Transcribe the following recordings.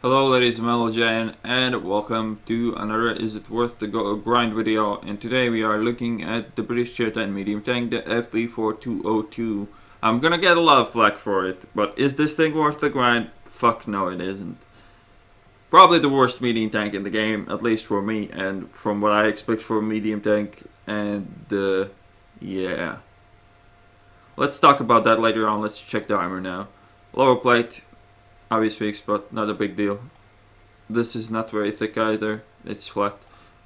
Hello ladies and gentlemen, and welcome to another Is It Worth the Grind video. And today we are looking at the British Tier 10 medium tank, the Fv4202. I'm gonna get a lot of flack for it, but is this thing worth the grind? Fuck no, it isn't. Probably the worst medium tank in the game, at least for me, and from what I expect for a medium tank. And yeah, let's talk about that later on. Let's check the armor now. Lower plate, obvious weak spot, not a big deal. This is not very thick either, it's flat.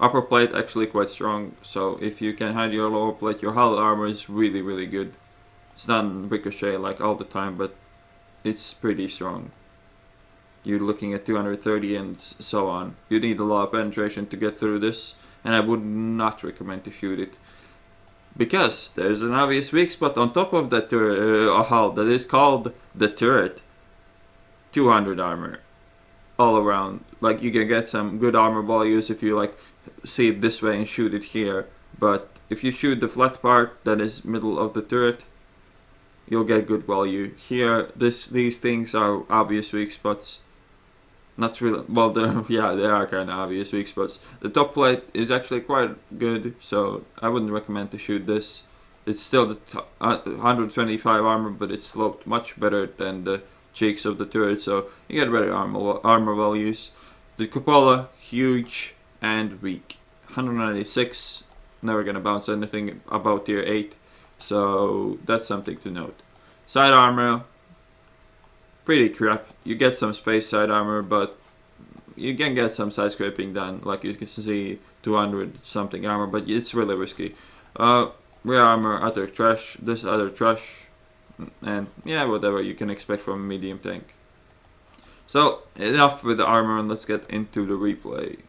Upper plate actually quite strong, so if you can hide your lower plate, your hull armor is really good. It's not ricochet like all the time, but it's pretty strong. You're looking at 230 and so on. You need a lot of penetration to get through this, and I would not recommend to shoot it, because there's an obvious weak spot on top of that hull that is called the turret. 200 armor all around. Like, you can get some good armor values if you like see it this way and shoot it here, but if you shoot the flat part that is middle of the turret, you'll get good value. Here these things are obvious weak spots. Not really, well, yeah, they are kind of obvious weak spots. The top plate is actually quite good, so I wouldn't recommend to shoot this. It's still the 125 armor, but it's sloped much better than the cheeks of the turret, so you get better armor values. The cupola, huge and weak. 196, never gonna bounce anything about tier 8, so that's something to note. Side armor, pretty crap. You get some space side armor, but you can get some side scraping done, like you can see 200 something armor, but it's really risky. Rear armor, utter trash. This utter trash. And yeah, whatever you can expect from a medium tank. So enough with the armor, and let's get into the replay.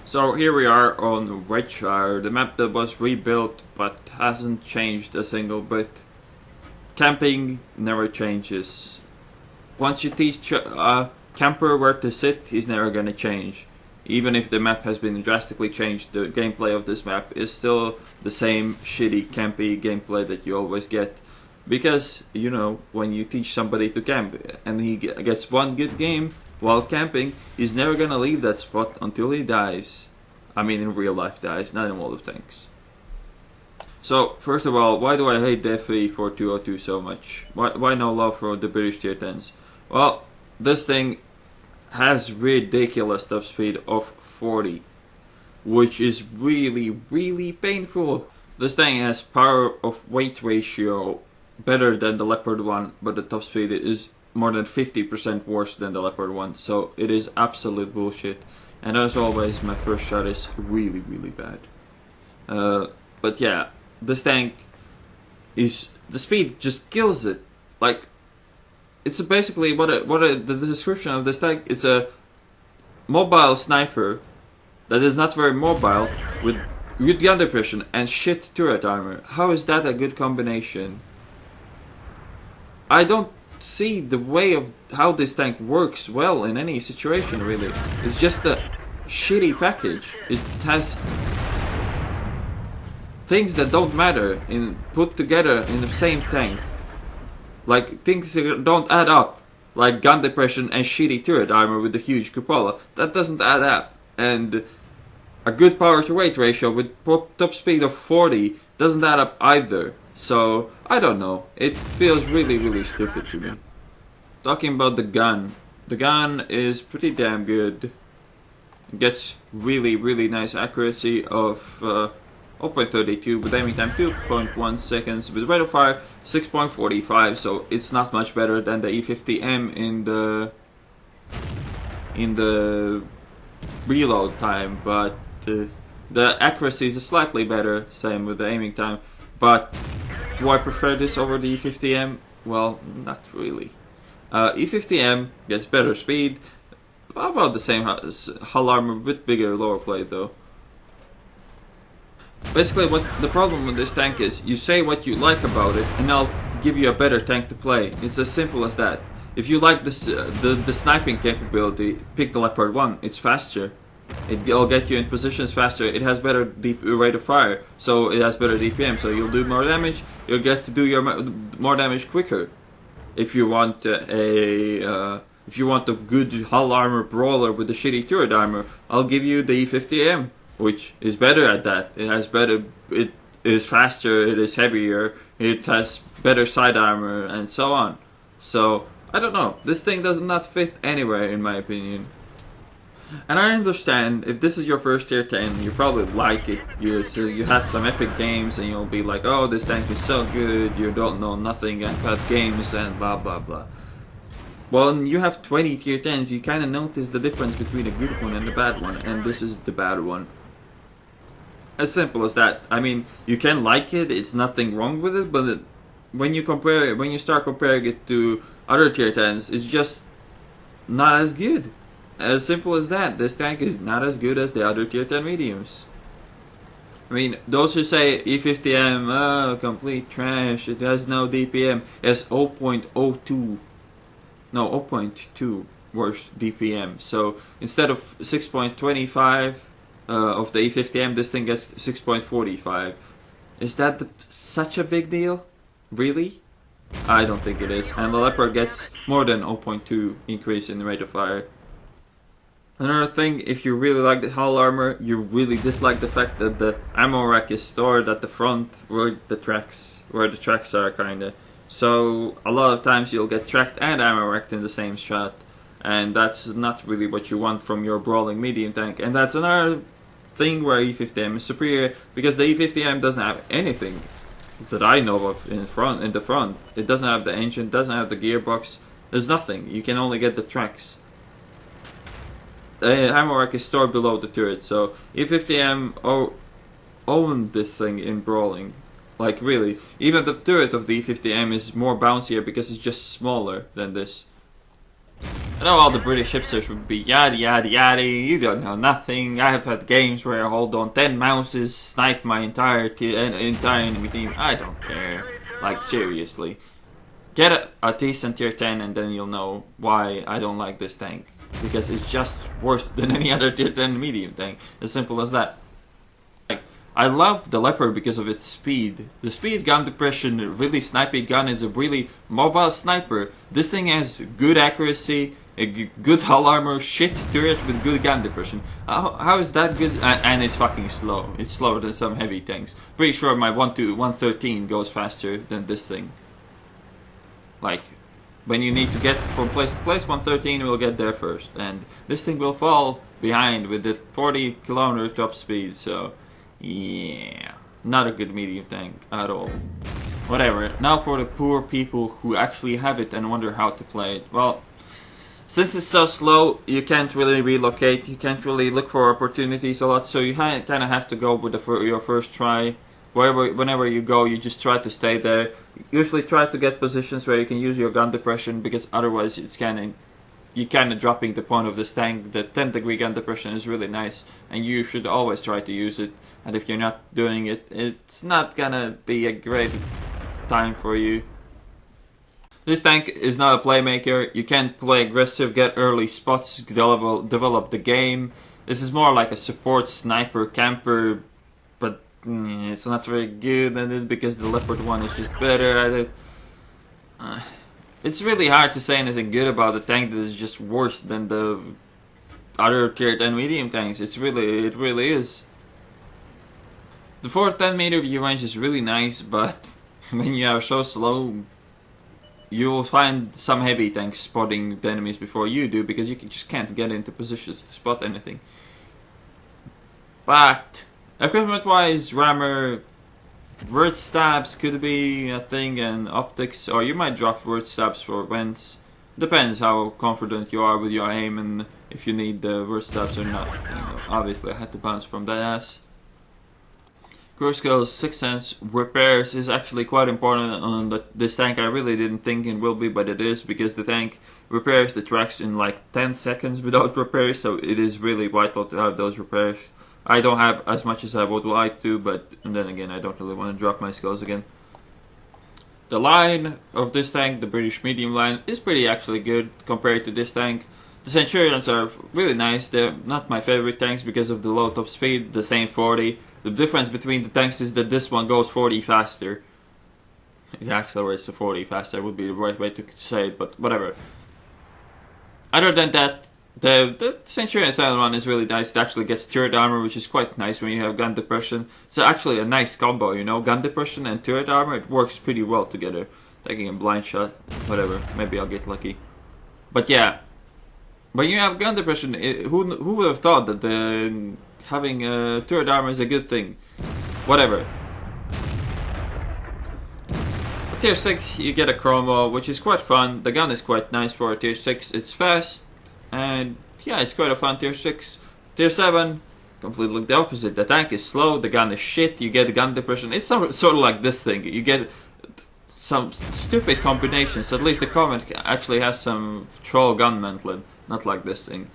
So here we are on Redshire, the map that was rebuilt but hasn't changed a single bit. Camping never changes. Once you teach a camper where to sit, he's never gonna change. Even if the map has been drastically changed, the gameplay of this map is still the same shitty campy gameplay that you always get. Because, you know, when you teach somebody to camp and he gets one good game while camping, he's never gonna leave that spot until he dies. I mean, in real life dies, not in World of Tanks. So, first of all, why do I hate the Fv4202 so much? Why no love for the British tier 10s? Well, this thing has ridiculous top speed of 40, which is really painful. This thing has power of weight ratio better than the Leopard 1, but the top speed is more than 50% worse than the Leopard 1, so it is absolute bullshit. And as always, my first shot is really bad. But yeah, this tank is, the speed just kills it. Like, it's basically the description of this tank. It's a mobile sniper that is not very mobile with good gun depression and shit turret armor. How is that a good combination? I don't see the way of how this tank works well in any situation, really. It's just a shitty package. It has things that don't matter put together in the same tank. Like, things that don't add up. Like gun depression and shitty turret armor with a huge cupola. That doesn't add up. And a good power to weight ratio with top speed of 40 doesn't add up either. So, I don't know. It feels really stupid to me. Talking about the gun. The gun is pretty damn good. It gets really nice accuracy of 0.32 with aiming time 2.1 seconds, with rate of fire 6.45, so it's not much better than the E50M in the reload time, but the accuracy is slightly better, same with the aiming time. But do I prefer this over the E50M? Well, not really. E50M gets better speed, about the same hull armor, with bigger lower plate though. Basically, what the problem with this tank is, you say what you like about it, and I'll give you a better tank to play. It's as simple as that. If you like this, the sniping capability, pick the Leopard 1. It's faster. It'll get you in positions faster. It has better rate of fire, so it has better DPM, so you'll do more damage. You'll get to do your more damage quicker. If you want a if you want a good hull armor brawler with a shitty turret armor, I'll give you the E50M, which is better at that. It has better, it is faster, it is heavier, it has better side armor, and so on. So, I don't know, this thing does not fit anywhere in my opinion. And I understand, if this is your first tier 10, you probably like it. You had some epic games and you'll be like, oh, this tank is so good, you don't know nothing and cut games and blah blah blah. Well, when you have 20 tier 10s, you kind of notice the difference between a good one and a bad one, and this is the bad one. As simple as that. I mean, you can like it, it's nothing wrong with it, but when you start comparing it to other tier 10s, it's just not as good. As simple as that. This tank is not as good as the other tier 10 mediums. I mean, those who say E50M, oh, complete trash, it has no DPM, it has 0.02, no, 0.2 worse DPM. So instead of 6.25 of the E50M, this thing gets 6.45. Is that such a big deal? Really? I don't think it is. And the Leopard gets more than 0.2 increase in the rate of fire. Another thing, if you really like the hull armor, you really dislike the fact that the ammo rack is stored at the front where the tracks are kinda. So a lot of times you'll get tracked and ammo racked in the same shot, and that's not really what you want from your brawling medium tank. And that's another thing where E50M is superior, because the E50M doesn't have anything that I know of in the front. It doesn't have the engine, doesn't have the gearbox. There's nothing. You can only get the tracks. Ammo rack is stored below the turret, so E50M owned this thing in brawling. Like really, even the turret of the E50M is more bouncier because it's just smaller than this. I know all the British hipsters would be yada yada yada, you don't know nothing. I have had games where I hold on 10 mouses, snipe my entire enemy team. I don't care. Like seriously. Get a decent tier 10 and then you'll know why I don't like this tank. Because it's just worse than any other tier 10 medium tank. As simple as that. Like, I love the Leopard because of its speed. The speed, gun depression, really snipey gun is a really mobile sniper. This thing has good accuracy, a good hull armor, shit turret with good gun depression. How is that good? And it's fucking slow. It's slower than some heavy tanks. Pretty sure my 113 goes faster than this thing. Like, when you need to get from place to place, 113 will get there first. And this thing will fall behind with the 40 kilometer top speed, so yeah, not a good medium tank at all. Whatever, now for the poor people who actually have it and wonder how to play it. Well, since it's so slow, you can't really relocate, you can't really look for opportunities a lot, so you kind of have to go with your first try. Whenever you go, you just try to stay there. Usually try to get positions where you can use your gun depression, because otherwise you're kind of dropping the point of this tank. The 10 degree gun depression is really nice, and you should always try to use it. And if you're not doing it, it's not gonna be a great time for you. This tank is not a playmaker. You can't play aggressive, get early spots, develop the game. This is more like a support sniper camper, but it's not very good at it because the Leopard one is just better at it. It's really hard to say anything good about a tank that is just worse than the other tier 10 medium tanks. It really is. The 410 meter view range is really nice, but when you are so slow, you will find some heavy tanks spotting the enemies before you do, because you just can't get into positions to spot anything. But equipment wise, rammer, word stabs could be a thing, and optics, or you might drop word stabs for vents. Depends how confident you are with your aim and if you need the word stabs or not. You know, obviously I had to bounce from that ass. Cruise skills, 6th sense, repairs is actually quite important on this tank. I really didn't think it will be, but it is, because the tank repairs the tracks in like 10 seconds without repairs, so it is really vital to have those repairs. I don't have as much as I would like to, but then again, I don't really want to drop my skills again. The line of this tank, the British medium line, is pretty actually good compared to this tank. The Centurions are really nice. They're not my favorite tanks because of the low top speed, the same 40. The difference between the tanks is that this one goes 40 faster. It accelerates to 40 faster would be the right way to say it, but whatever. Other than that, the Centurion Asylum one is really nice. It actually gets turret armor, which is quite nice when you have gun depression. It's actually a nice combo, you know, gun depression and turret armor. It works pretty well together. Taking a blind shot, whatever. Maybe I'll get lucky. But yeah, when you have gun depression, who would have thought that having turret armor is a good thing? Whatever. Tier 6, you get a chromo, which is quite fun. The gun is quite nice for a tier 6. It's fast, and yeah, it's quite a fun tier 6. Tier 7, completely the opposite. The tank is slow, the gun is shit, you get gun depression. It's sort of like this thing. You get some stupid combinations. At least the comment actually has some troll gun mantling, not like this thing.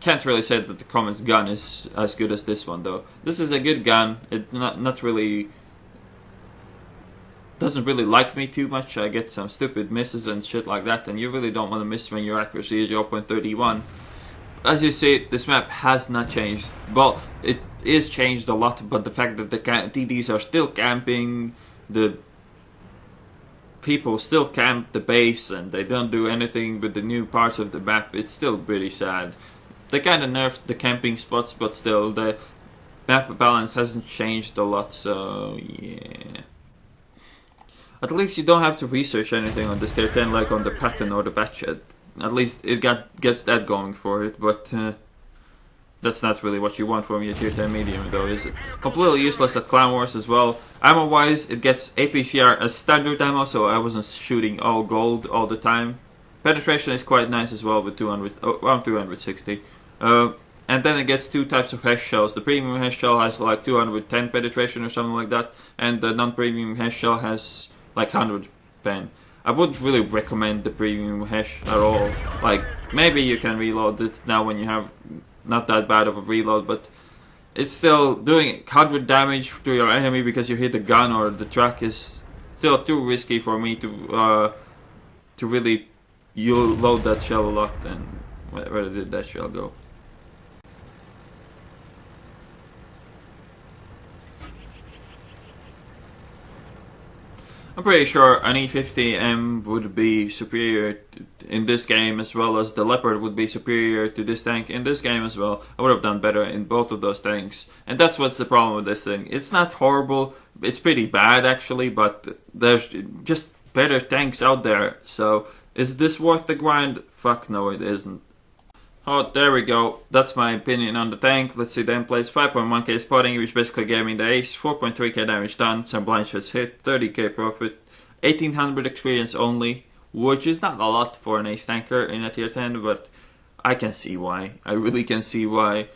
Can't really say that the comment's gun is as good as this one though. This is a good gun. It not really doesn't really like me too much. I get some stupid misses and shit like that, and you really don't want to miss when your accuracy is 0.31. As you see, this map has not changed. Well, it is changed a lot, but the fact that the TDs are still camping, the people still camp the base, and they don't do anything with the new parts of the map, it's still pretty sad. They kind of nerfed the camping spots, but still, the map balance hasn't changed a lot, so yeah. At least you don't have to research anything on this tier 10 like on the pattern or the batch. At least it gets that going for it, but that's not really what you want from your tier 10 medium though, is it? Completely useless at Clan Wars as well. Ammo wise, it gets APCR as standard ammo, so I wasn't shooting all gold all the time. Penetration is quite nice as well with around 260. And then it gets two types of HESH shells. The premium HESH shell has like 210 penetration or something like that, and the non-premium HESH shell has like 100 pen. I wouldn't really recommend the premium HESH at all. Like, maybe you can reload it now when you have not that bad of a reload, but it's still doing 100 damage to your enemy because you hit the gun or the track is still too risky for me to really load that shell a lot. And where did that shell go? I'm pretty sure an E50M would be superior in this game, as well as the Leopard would be superior to this tank in this game as well. I would have done better in both of those tanks, and that's what's the problem with this thing. It's not horrible, it's pretty bad actually, but there's just better tanks out there. So is this worth the grind? Fuck no, it isn't. Oh, there we go. That's my opinion on the tank. Let's see the endplates. 5.1k spotting, which basically gave me the ace. 4.3k damage done, some blind shots hit, 30k profit, 1800 experience only, which is not a lot for an ace tanker in a tier 10, but I can see why. I really can see why.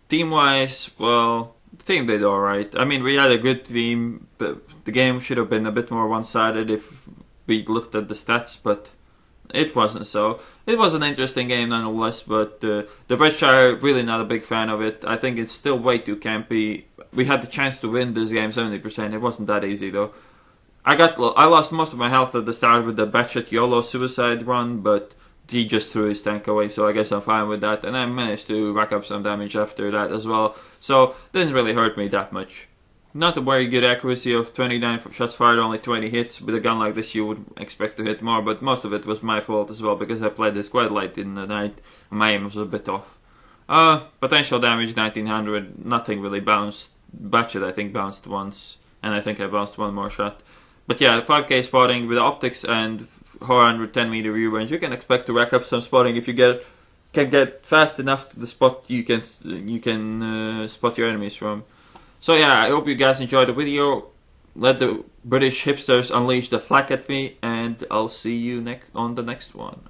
Team-wise, well, the team did alright. I mean, we had a good team. The game should have been a bit more one-sided if we looked at the stats, but it wasn't so. It was an interesting game nonetheless, but the Red Shire, really not a big fan of it. I think it's still way too campy. We had the chance to win this game 70%. It wasn't that easy though. I lost most of my health at the start with the Batchet YOLO suicide run, but he just threw his tank away, so I guess I'm fine with that. And I managed to rack up some damage after that as well, so didn't really hurt me that much. Not a very good accuracy of 29 shots fired, only 20 hits. With a gun like this you would expect to hit more, but most of it was my fault as well, because I played this quite late in the night and my aim was a bit off. Potential damage 1900, nothing really bounced. Batchet I think bounced once, and I think I bounced one more shot. But yeah, 5k spotting with optics and 410 meter view range, you can expect to rack up some spotting if you can get fast enough to the spot you can spot your enemies from. So yeah, I hope you guys enjoyed the video. Let the British hipsters unleash the flak at me, and I'll see you on the next one.